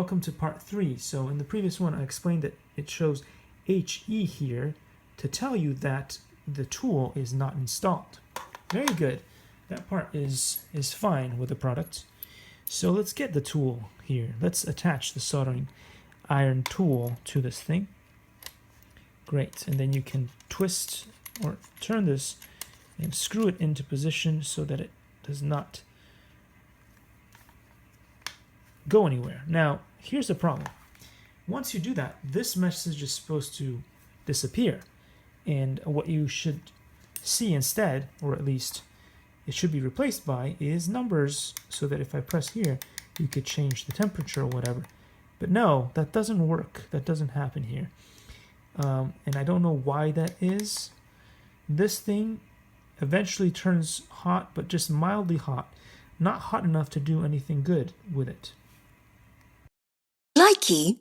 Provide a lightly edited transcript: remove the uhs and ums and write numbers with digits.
welcome to part 3. So in the previous one I explained that it shows HE here to tell you that the tool is not installed. Very good. That part is fine with the product. So let's get the tool here. Let's attach the soldering iron tool to this thing. Great. And then you can twist or turn this and screw it into position so that it does not go anywhere. Now, here's the problem. Once you do that, this message is supposed to disappear. And what you should see instead, or at least it should be replaced by, is numbers, so that if I press here, you could change the temperature or whatever. But no, that doesn't work. That doesn't happen here. And I don't know why that is. This thing eventually turns hot, but just mildly hot. Not hot enough to do anything good with it. Likey.